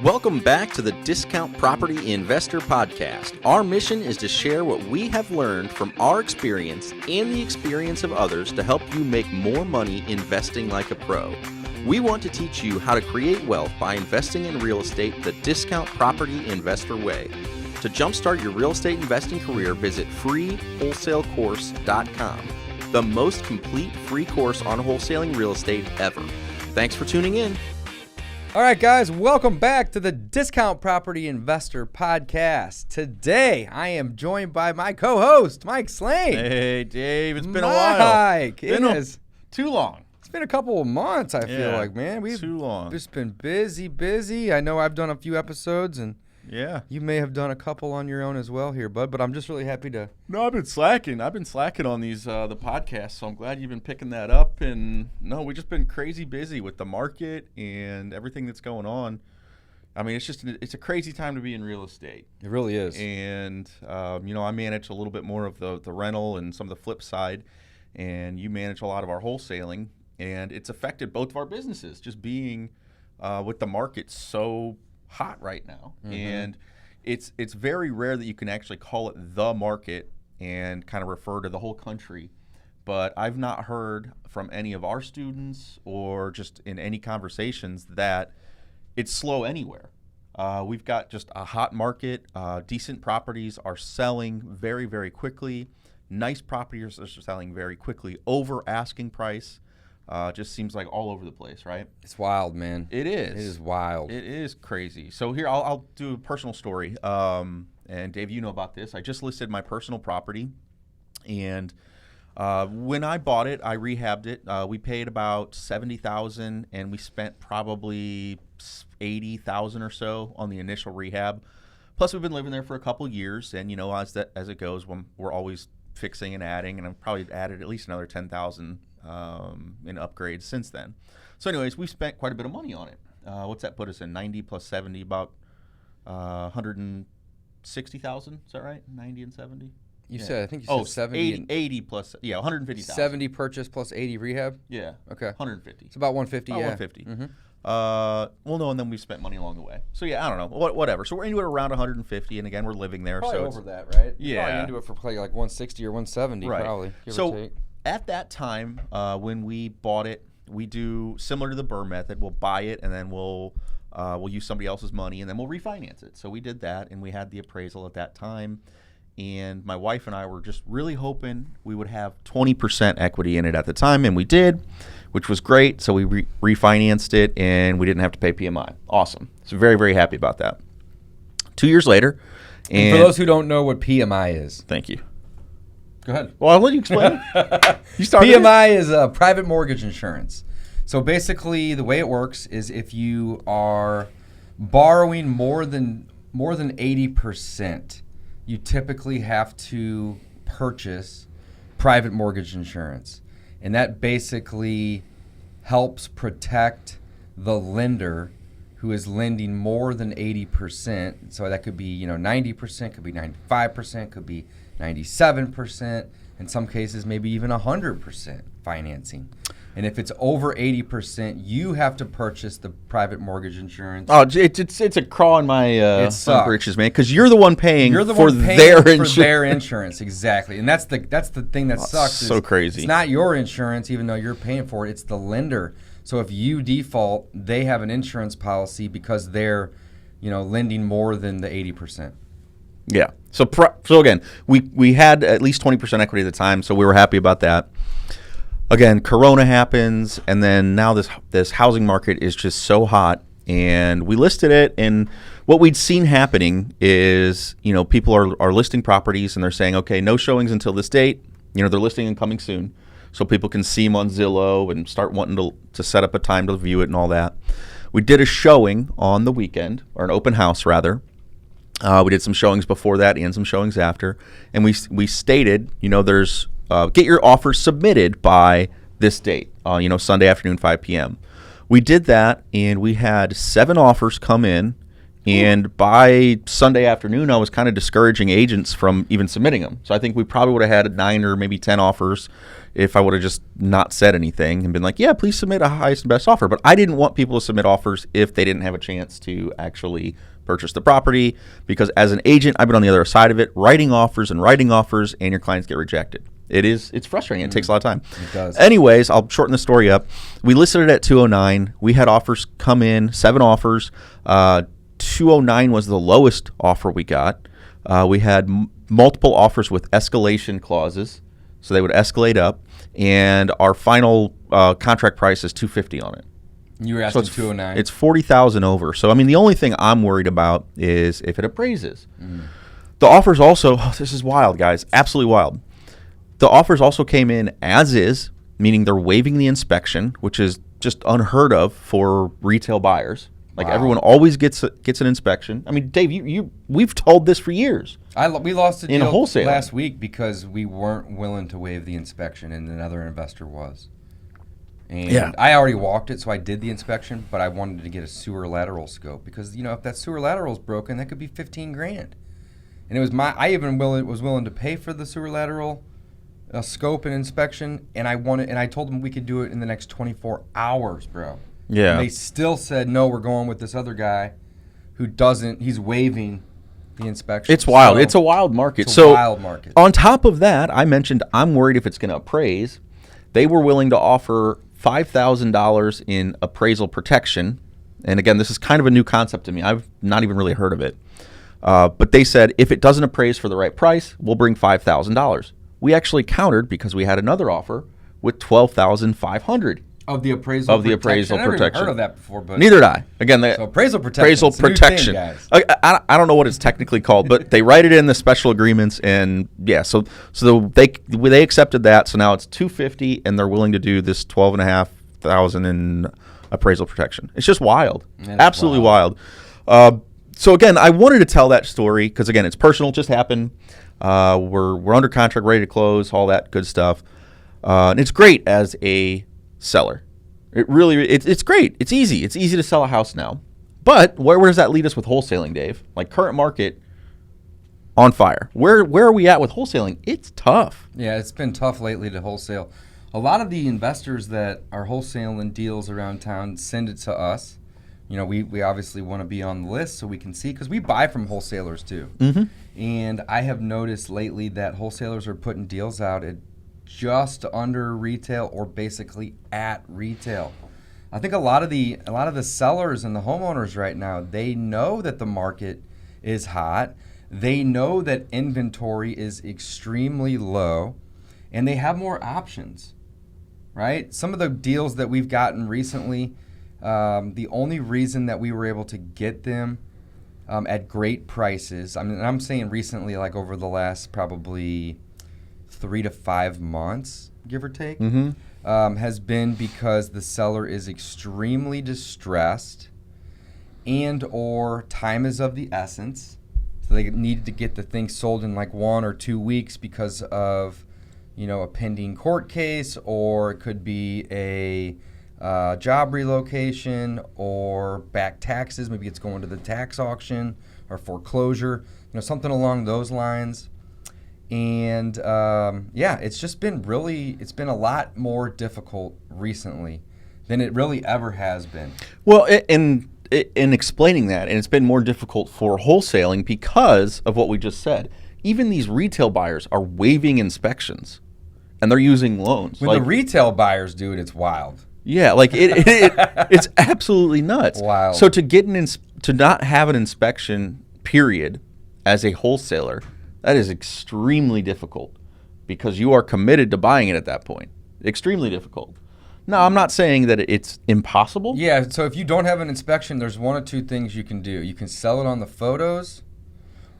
Welcome back to the Discount Property Investor Podcast. Our mission is to share what we have learned from our experience and the experience of others to help you make more money investing like a pro. We want to teach you how to create wealth by investing in real estate the Discount Property Investor way. To jumpstart your real estate investing career, visit freewholesalecourse.com, the most complete free course on wholesaling real estate ever. Thanks for tuning in. All right, guys, welcome back to the Discount Property Investor Podcast. Today, I am joined by my co-host, Mike Slane. Hey, Dave, it's been a while. Mike, it is too long. It's been a couple of months, I feel like, man. We've too long. just been busy. I know I've done a few episodes, and you may have done a couple on your own as well here, bud, but I'm just really happy to... No, I've been slacking. I've been slacking on these the podcasts, so I'm glad you've been picking that up. And no, we've just been crazy busy with the market and everything that's going on. I mean, it's a crazy time to be in real estate. It really is. And, I manage a little bit more of the rental and some of the flip side, and you manage a lot of our wholesaling, and it's affected both of our businesses, just being with the market so hot right now. And it's very rare that you can actually call it the market and kind of refer to the whole country. But I've not heard from any of our students or just in any conversations that it's slow anywhere. We've got just a hot market. Decent properties are selling very, very quickly. Nice properties are selling very quickly over asking price. Just seems like all over the place, right? It's wild, man. It is. It is wild. It is crazy. So here, I'll do a personal story. And Dave, you know about this. I just listed my personal property. And when I bought it, I rehabbed it. We paid about $70,000, and we spent probably $80,000 or so on the initial rehab. Plus, we've been living there for a couple years. And, as it goes, we're always fixing and adding. And I've probably added at least another $10,000 in upgrades since then. So anyways, we spent quite a bit of money on it. What's that put us in? 90 plus 70, about 160,000. Is that right? 90 and 70? You said 70. 80 plus, 150,000. 70 purchase plus 80 rehab? Yeah. Okay. 150. It's about 150, about 150. No, and then we spent money along the way. So I don't know, whatever. So we're into it around 150, and again, we're living there. Probably so over that, right? Yeah. Probably into it for like 160 or 170, right. Probably. Give or take. At that time, when we bought it, we do similar to the BRRRR method. We'll buy it, and then we'll use somebody else's money, and then we'll refinance it. So we did that, and we had the appraisal at that time. And my wife and I were just really hoping we would have 20% equity in it at the time, and we did, which was great. So we refinanced it, and we didn't have to pay PMI. Awesome. So very, very happy about that. 2 years later. And for those who don't know what PMI is. Thank you. Go ahead. Well, I'll let you explain it. You started. PMI is a private mortgage insurance. So basically, the way it works is if you are borrowing more than 80%, you typically have to purchase private mortgage insurance, and that basically helps protect the lender who is lending more than 80%. So that could be 90%, could be 95%, could be 97%, in some cases maybe even 100% financing. And if it's over 80%, you have to purchase the private mortgage insurance. Oh, it's a crawl in my britches, man, because you're the one paying for their insurance, exactly. And that's the thing that sucks. So crazy. It's not your insurance, even though you're paying for it. It's the lender. So if you default, they have an insurance policy because they're, lending more than the 80%. Yeah. So again, we had at least 20% equity at the time, so we were happy about that. Again, Corona happens, and then now this housing market is just so hot, and we listed it, and what we'd seen happening is, people are listing properties, and they're saying, okay, no showings until this date. They're listing and coming soon, so people can see them on Zillow and start wanting to set up a time to view it and all that. We did a showing on the weekend, or an open house, rather. We did some showings before that and some showings after, and we stated, there's get your offers submitted by this date, Sunday afternoon, 5 p.m. We did that, and we had 7 offers come in And by Sunday afternoon, I was kind of discouraging agents from even submitting them. So I think we probably would have had 9 or maybe 10 offers if I would have just not said anything and been like, yeah, please submit a highest and best offer. But I didn't want people to submit offers if they didn't have a chance to actually purchase the property, because as an agent, I've been on the other side of it, writing offers, and your clients get rejected. It's frustrating. It takes a lot of time. It does. Anyways, I'll shorten the story up. We listed it at 209. We had offers come in, 7 offers. 209 was the lowest offer we got. We had multiple offers with escalation clauses, so they would escalate up, and our final contract price is 250 on it. You were asking 209. It's 40,000 over. So I mean, the only thing I'm worried about is if it appraises. The offers also, this is wild, guys, absolutely wild. The offers also came in as is, meaning they're waiving the inspection, which is just unheard of for retail buyers. Like, everyone always gets an inspection. I mean, Dave, we've told this for years. We lost a deal wholesale last week because we weren't willing to waive the inspection, and another investor was. And I already walked it, so I did the inspection, but I wanted to get a sewer lateral scope because, if that sewer lateral is broken, that could be $15,000. And it was I even was willing to pay for the sewer lateral scope and inspection, and I told them we could do it in the next 24 hours, bro. Yeah. And they still said, no, we're going with this other guy who doesn't, he's waiving the inspection. It's wild. It's a wild market. It's a wild market. On top of that, I mentioned I'm worried if it's going to appraise. They were willing to offer $5,000 in appraisal protection. And again, this is kind of a new concept to me. I've not even really heard of it. But they said, if it doesn't appraise for the right price, we'll bring $5,000. We actually countered because we had another offer with $12,500 of the appraisal protection. I've never heard of that before, but neither did I. Again, so appraisal protection. Protection. Guys. I don't know what it's technically called, but they write it in the special agreements, and so they accepted that. So now it's $250, and they're willing to do this $12,500 in appraisal protection. It's just wild, absolutely wild. So again, I wanted to tell that story because again, it's personal. It just happened. We're under contract, ready to close, all that good stuff, and it's great as a seller. It's great. It's easy. It's easy to sell a house now. But where does that lead us with wholesaling, Dave? Like, current market on fire. Where are we at with wholesaling? It's tough. Yeah, it's been tough lately to wholesale. A lot of the investors that are wholesaling deals around town send it to us. We obviously want to be on the list so we can see, because we buy from wholesalers too. Mm-hmm. And I have noticed lately that wholesalers are putting deals out at just under retail or basically at retail. I think a lot of the sellers and the homeowners right now, they know that the market is hot. They know that inventory is extremely low, and they have more options, right? Some of the deals that we've gotten recently, the only reason that we were able to get them at great prices, I'm saying recently, like over the last probably 3 to 5 months, give or take, has been because the seller is extremely distressed and or time is of the essence. So they needed to get the thing sold in like 1 or 2 weeks because of, a pending court case, or it could be a job relocation or back taxes. Maybe it's going to the tax auction or foreclosure, something along those lines. And it's just been it's been a lot more difficult recently than it really ever has been. Well, in explaining that, and it's been more difficult for wholesaling because of what we just said. Even these retail buyers are waiving inspections, and they're using loans. When the retail buyers do it, it's wild. Yeah, like it's absolutely nuts. Wild. So to not have an inspection period as a wholesaler, that is extremely difficult because you are committed to buying it at that point. Extremely difficult. Now, I'm not saying that it's impossible. Yeah, so if you don't have an inspection, there's 1 or 2 things you can do. You can sell it on the photos,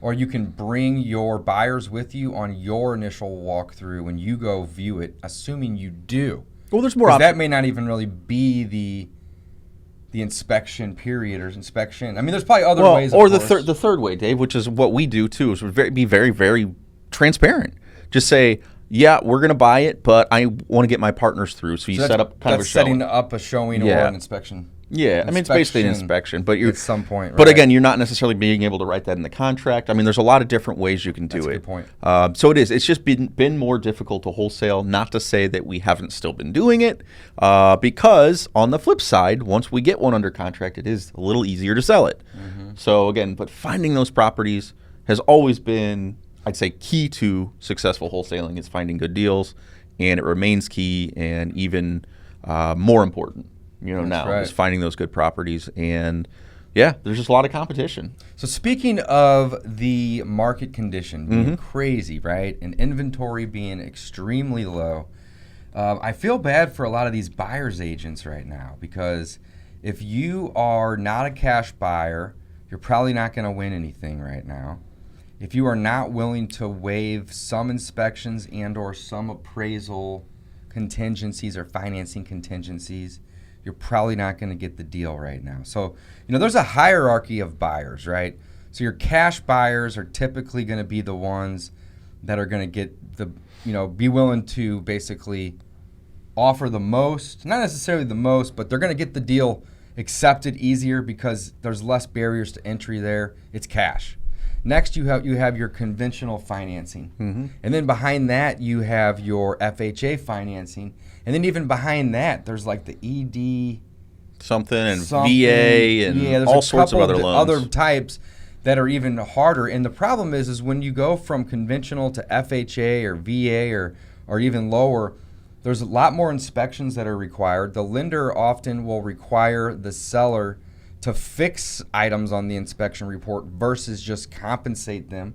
or you can bring your buyers with you on your initial walkthrough when you go view it, assuming you do. Well, there's more options. That may not even really be the inspection period or inspection. There's probably other ways. Or the third way, Dave, which is what we do too, is be very, very transparent. Just say, yeah, we're going to buy it, but I want to get my partners through. So you set up kind of a showing. Setting up a showing or an inspection. Yeah, I mean, it's basically an inspection, but you're at some point. But right. again, you're not necessarily being able to write that in the contract. I mean, there's a lot of different ways you can do That's it. a good point. So it is. It's just been more difficult to wholesale. Not to say that we haven't still been doing it, because on the flip side, once we get one under contract, it is a little easier to sell it. So again, but finding those properties has always been, I'd say, key to successful wholesaling is finding good deals, and it remains key and even more important. Now right. is finding those good properties, and yeah, there's just a lot of competition. So speaking of the market condition being crazy, right, and inventory being extremely low, I feel bad for a lot of these buyers agents right now, because if you are not a cash buyer, you're probably not going to win anything right now. If you are not willing to waive some inspections and or some appraisal contingencies or financing contingencies, you're probably not going to get the deal right now. So, there's a hierarchy of buyers, right? So your cash buyers are typically going to be the ones that are going to get be willing to basically offer the most, not necessarily the most, but they're going to get the deal accepted easier because there's less barriers to entry there. It's cash. Next, you have your conventional financing. And then behind that, you have your FHA financing. And then even behind that, there's like the ED something and VA and all sorts of other loans. Other types that are even harder. And the problem is when you go from conventional to FHA or VA or even lower, there's a lot more inspections that are required. The lender often will require the seller to fix items on the inspection report versus just compensate them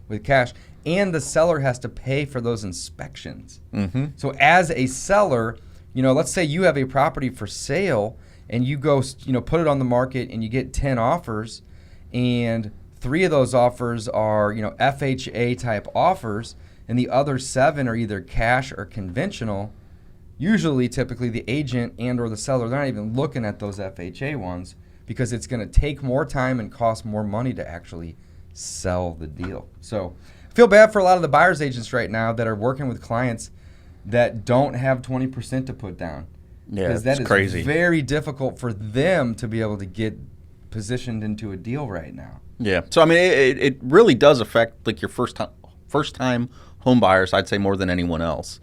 with cash. And the seller has to pay for those inspections. So as a seller, let's say you have a property for sale and you go, put it on the market and you get 10 offers, and 3 of those offers are, FHA type offers, and the other 7 are either cash or conventional. Usually, typically, the agent and or the seller, they're not even looking at those FHA ones, because it's going to take more time and cost more money to actually sell the deal. So I feel bad for a lot of the buyer's agents right now that are working with clients that don't have 20% to put down. Yeah, because that is crazy. Very difficult for them to be able to get positioned into a deal right now. Yeah. So I mean, it really does affect like your first time home buyers, I'd say, more than anyone else.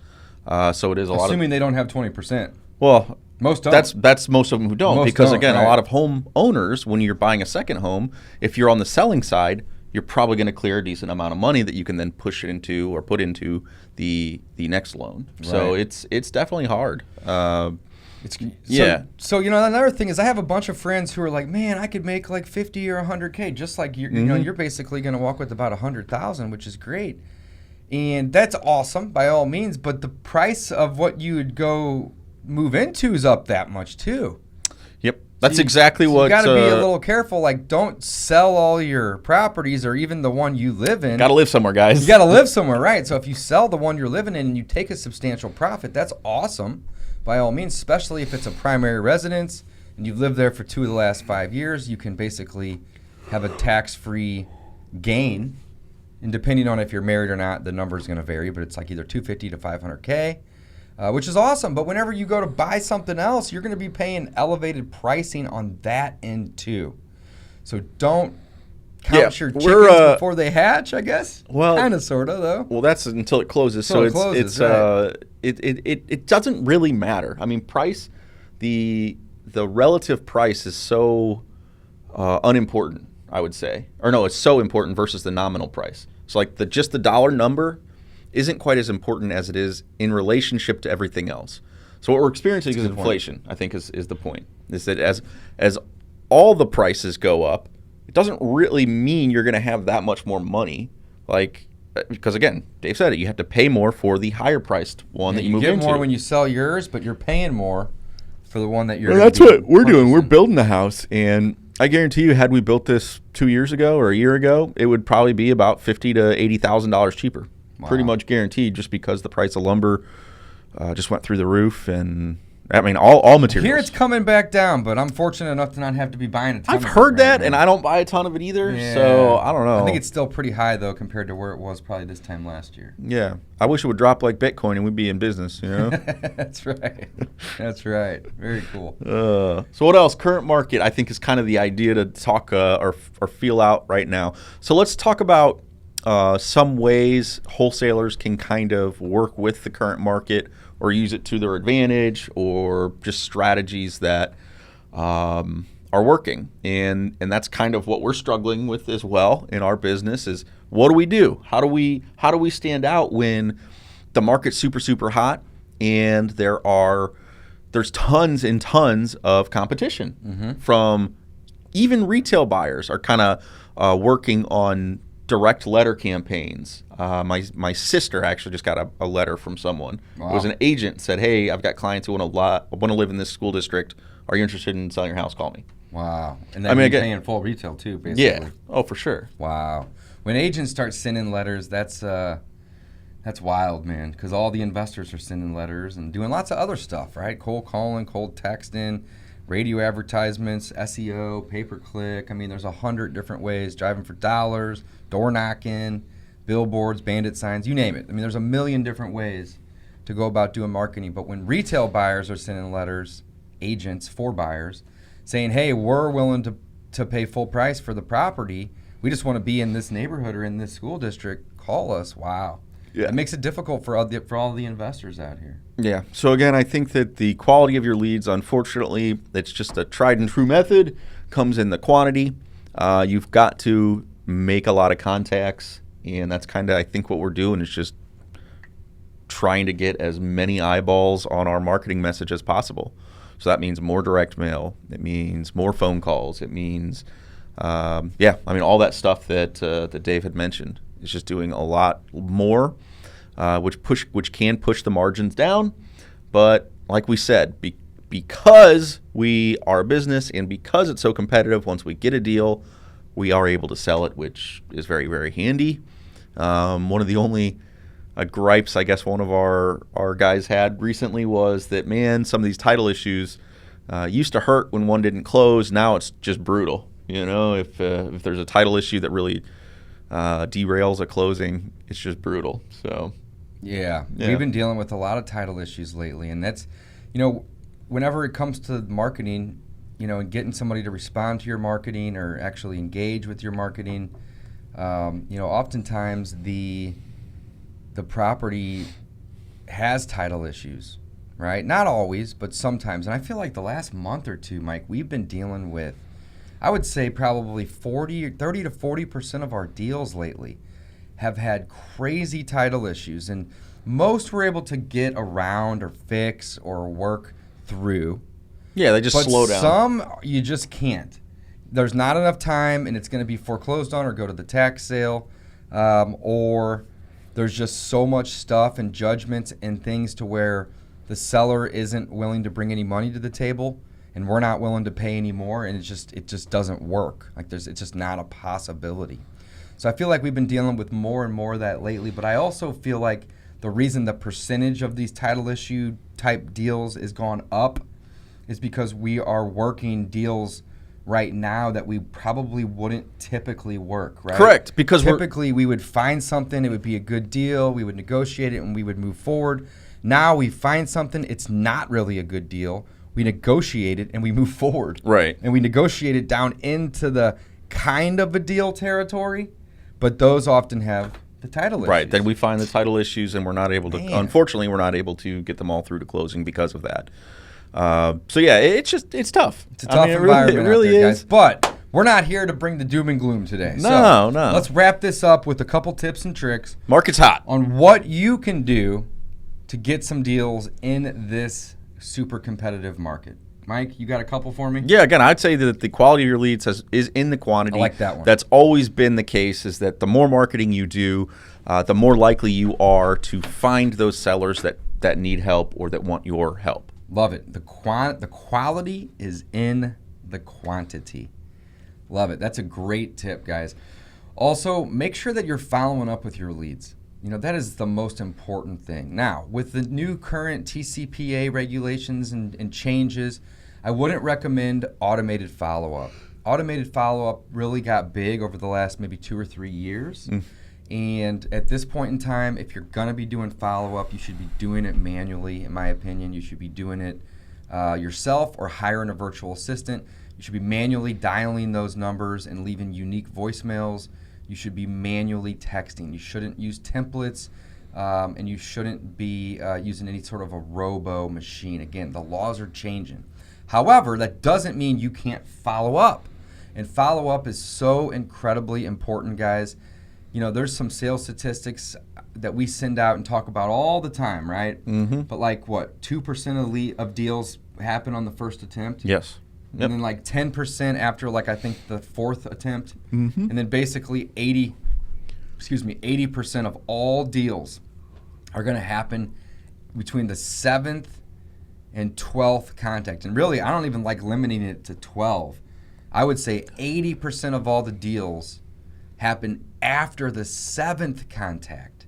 So it is a lot of, assuming they don't have 20%. Well, most don't. That's most of them who don't, Most because don't, again, right. a lot of home owners, when you're buying a second home, if you're on the selling side, you're probably going to clear a decent amount of money that you can then push into or put into the next loan. Right. So it's definitely hard. So another thing is, I have a bunch of friends who are like, man, I could make like 50 or 100K, just like you're basically going to walk with about 100,000, which is great. And that's awesome by all means, but the price of what you would go move into is up that much too. Yep. That's exactly what... You got to be a little careful. Like, don't sell all your properties or even the one you live in. Got to live somewhere, guys. You got to live somewhere, right? So if you sell the one you're living in and you take a substantial profit, that's awesome by all means, especially if it's a primary residence and you've lived there for 2 of the last 5 years. You can basically have a tax-free gain. And depending on if you're married or not, the number is going to vary, but it's like either $250,000 to $500K. Which is awesome, but whenever you go to buy something else, you're going to be paying elevated pricing on that end too. So don't count your chickens before they hatch, I guess. Well, kind of, sort of, though. Well, that's until it closes. So it doesn't really matter. I mean, price, the relative price is so unimportant, I would say. Or no, it's so important versus the nominal price. So like just the dollar number isn't quite as important as it is in relationship to everything else. So what we're experiencing is inflation, I think is the point. Is that as all the prices go up, it doesn't really mean you're going to have that much more money. Like, because again, Dave said it, you have to pay more for the higher priced one that you move into. You get more when you sell yours, but you're paying more for the one that you're That's what we're doing. We're building the house, and I guarantee you, had we built this 2 years ago or a year ago, it would probably be about $50,000 to $80,000 cheaper. Wow. Pretty much guaranteed, just because the price of lumber just went through the roof, and I mean, all materials. Here it's coming back down, but I'm fortunate enough to not have to be buying a ton I've of it heard that, now. and I don't buy a ton of it either, Yeah. so I don't know. I think it's still pretty high, though, compared to where it was probably this time last year. Yeah. I wish it would drop like Bitcoin and we'd be in business, you know? That's right. That's right. Very cool. So what else? Current market, I think, is kind of the idea to talk or feel out right now. So let's talk about some ways wholesalers can kind of work with the current market or use it to their advantage, or just strategies that are working. And that's kind of what we're struggling with as well in our business is, what do? How do we stand out when the market's super, super hot and there's tons and tons of competition from even retail buyers are kind of working on direct letter campaigns. My sister actually just got a letter from someone. Wow. It was an agent, said, "Hey, I've got clients who want to live in this school district. Are you interested in selling your house? Call me." Wow. And then you're paying full retail too, basically. Yeah. Oh, for sure. Wow. When agents start sending letters, that's wild, man, because all the investors are sending letters and doing lots of other stuff, right? Cold calling, cold texting, radio advertisements, SEO, pay-per-click. I mean, there's 100 different ways, driving for dollars, door knocking, billboards, bandit signs, you name it. I mean, there's a million different ways to go about doing marketing. But when retail buyers are sending letters, agents for buyers, saying, hey, we're willing to pay full price for the property, we just want to be in this neighborhood or in this school district, call us. Wow. Yeah. It makes it difficult for all the investors out here. Yeah. So again, I think that the quality of your leads, unfortunately, it's just a tried and true method, comes in the quantity. You've got to make a lot of contacts, and that's kind of, I think, what we're doing is just trying to get as many eyeballs on our marketing message as possible. So that means more direct mail. It means more phone calls. It means, all that stuff that Dave had mentioned. It's just doing a lot more, which can push the margins down. But like we said, because we are a business and because it's so competitive, once we get a deal, we are able to sell it, which is very, very handy. One of the only gripes I guess one of our guys had recently was that, man, some of these title issues used to hurt when one didn't close. Now it's just brutal. You know, if there's a title issue that really derails a closing, it's just brutal. So yeah, we've been dealing with a lot of title issues lately, and that's, whenever it comes to marketing, and getting somebody to respond to your marketing or actually engage with your marketing, oftentimes the property has title issues, right? Not always, but sometimes. And I feel like the last month or two, Mike, we've been dealing with, I would say probably 30 to 40% of our deals lately have had crazy title issues, and most we're able to get around or fix or work through. Yeah, they just slow down. Some you just can't. There's not enough time, and it's going to be foreclosed on or go to the tax sale, or there's just so much stuff and judgments and things to where the seller isn't willing to bring any money to the table, and we're not willing to pay any more, and it just doesn't work. Like it's just not a possibility. So I feel like we've been dealing with more and more of that lately, but I also feel like the reason the percentage of these title issue type deals is gone up is because we are working deals right now that we probably wouldn't typically work, right? Correct, because typically we would find something, it would be a good deal, we would negotiate it, and we would move forward. Now we find something, it's not really a good deal, we negotiate it, and we move forward. Right. And we negotiate it down into the kind of a deal territory, but those often have the title issues. Right. Then we find the title issues, and we're not able to. Man. Unfortunately, we're not able to get them all through to closing because of that. So yeah, it's tough. It's a tough environment it really out there, is. guys. But we're not here to bring the doom and gloom today. No. Let's wrap this up with a couple tips and tricks Market's hot. on what you can do to get some deals in this super competitive market. Mike, you got a couple for me? Yeah, again, I'd say that the quality of your leads is in the quantity. I like that one. That's always been the case, is that the more marketing you do, the more likely you are to find those sellers that need help or that want your help. Love it. The quality is in the quantity. Love it. That's a great tip, guys. Also, make sure that you're following up with your leads. That is the most important thing. Now, with the new current TCPA regulations and changes, I wouldn't recommend automated follow-up. Automated follow-up really got big over the last maybe 2 or 3 years. And at this point in time, if you're going to be doing follow-up, you should be doing it manually, in my opinion. You should be doing it yourself or hiring a virtual assistant. You should be manually dialing those numbers and leaving unique voicemails. You should be manually texting. You shouldn't use templates, and you shouldn't be using any sort of a robo machine. Again, the laws are changing. However, that doesn't mean you can't follow up. And follow up is so incredibly important, guys. There's some sales statistics that we send out and talk about all the time, right? But 2% of deals happen on the first attempt? Yes. And then 10% after I think the fourth attempt. And then basically 80% of all deals are going to happen between the 7th and 12th contact. And really, I don't even like limiting it to 12. I would say 80% of all the deals happen after the 7th contact.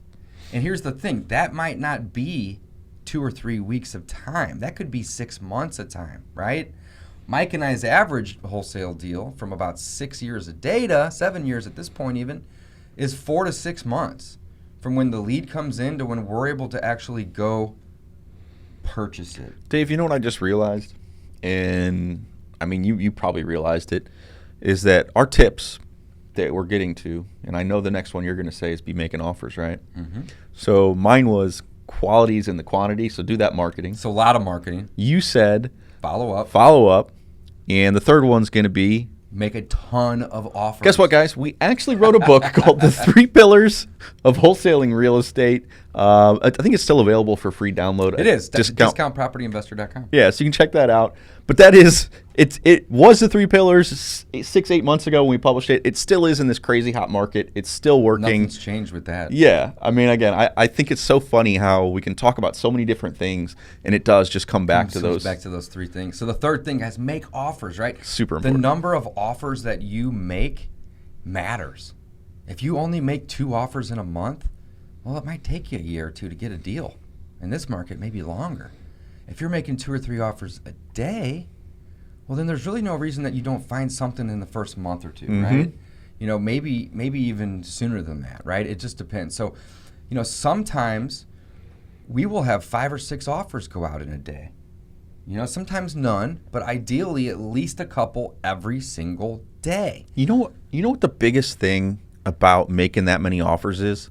And here's the thing, that might not be 2 or 3 weeks of time. That could be 6 months of time, right? Mike and I's average wholesale deal from about 6 years of data, 7 years at this point even, is 4 to 6 months from when the lead comes in to when we're able to actually go purchase it. Dave, you know what I just realized? And I mean, you probably realized it, is that our tips that we're getting to, and I know the next one you're going to say is be making offers, right? So mine was qualities and the quantity, so do that marketing. So a lot of marketing. You said Follow up. And the third one's going to be make a ton of offers. Guess what, guys? We actually wrote a book called The 3 Pillars of Wholesaling Real Estate. I think it's still available for free download. It is. Discountpropertyinvestor.com. Yeah, so you can check that out. But that is, it was The 3 Pillars 6-8 months ago when we published it. It still is in this crazy hot market. It's still working. Nothing's changed with that. Yeah. I mean, again, I think it's so funny how we can talk about so many different things, and it does just come back to those. Back to those 3 things. So the third thing, guys, make offers, right? Super important. The number of offers that you make matters. If you only make 2 offers in a month, well, it might take you a year or 2 to get a deal. In this market, maybe longer. If you're making 2 or 3 offers a day, well, then there's really no reason that you don't find something in the first month or 2, right? Maybe even sooner than that, right? It just depends. So, sometimes we will have 5 or 6 offers go out in a day. Sometimes none, but ideally at least a couple every single day. You know what the biggest thing about making that many offers is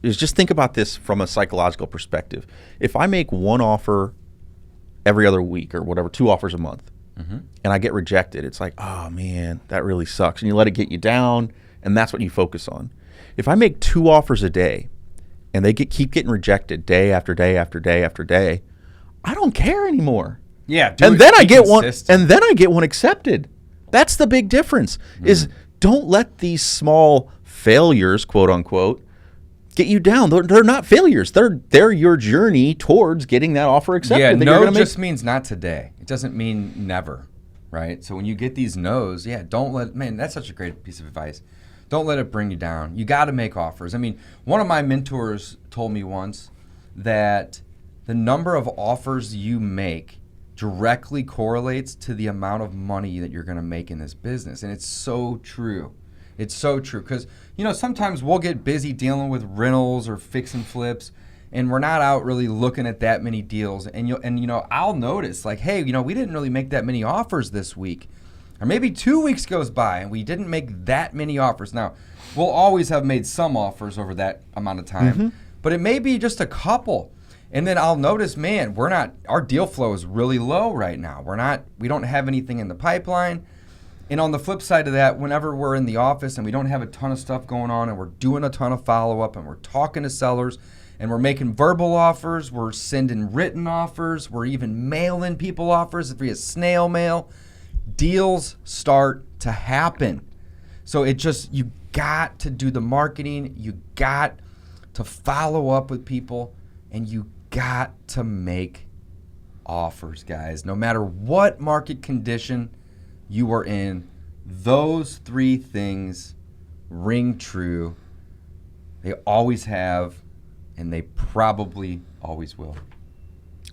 just think about this from a psychological perspective. If I make 1 offer every other week or whatever, 2 offers a month, and I get rejected, it's like, oh man, that really sucks. And you let it get you down, and that's what you focus on. If I make 2 offers a day and they keep getting rejected day after day after day after day, I don't care anymore. Yeah, and then I get one, and then I get one accepted. That's the big difference. Is don't let these small failures, quote unquote, get you down. They're not failures. They're your journey towards getting that offer accepted. Yeah, no just means not today. It doesn't mean never, right? So when you get these no's, don't let, man, that's such a great piece of advice. Don't let it bring you down. You got to make offers. I mean, one of my mentors told me once that the number of offers you make directly correlates to the amount of money that you're going to make in this business. And it's so true. It's so true because, sometimes we'll get busy dealing with rentals or fix and flips, and we're not out really looking at that many deals. And I'll notice hey, we didn't really make that many offers this week. Or maybe 2 weeks goes by and we didn't make that many offers. Now, we'll always have made some offers over that amount of time, but it may be just a couple. And then I'll notice, man, our deal flow is really low right now. We don't have anything in the pipeline. And on the flip side of that, whenever we're in the office and we don't have a ton of stuff going on and we're doing a ton of follow-up and we're talking to sellers and we're making verbal offers, we're sending written offers, we're even mailing people offers via snail mail, deals start to happen. So you got to do the marketing, you got to follow up with people, and you got to make offers, guys. No matter what market condition you are in, those 3 things ring true They always have, and they probably always will.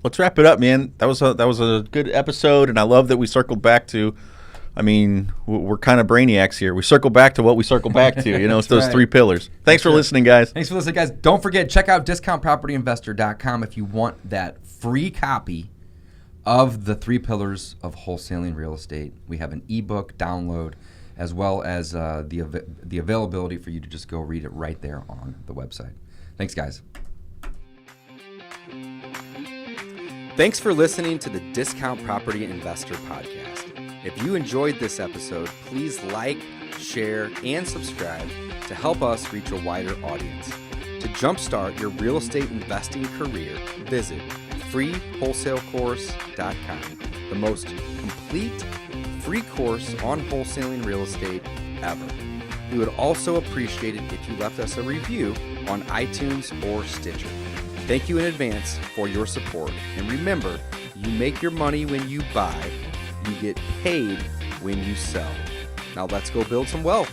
Let's wrap it up, man. That was a good episode, and I love that we circled back to. I mean, we're kind of brainiacs here. We circle back to what we circle back to. You know, it's those 3 pillars. Thanks for listening, guys. Thanks for listening, guys. Don't forget, check out discountpropertyinvestor.com if you want that free copy of the 3 pillars of wholesaling real estate. We have an ebook download, as well as the availability for you to just go read it right there on the website. Thanks, guys. Thanks for listening to the Discount Property Investor Podcast. If you enjoyed this episode, please like, share, and subscribe to help us reach a wider audience. To jumpstart your real estate investing career, visit freewholesalecourse.com, the most complete free course on wholesaling real estate ever. We would also appreciate it if you left us a review on iTunes or Stitcher. Thank you in advance for your support. And remember, you make your money when you buy, you get paid when you sell. Now let's go build some wealth.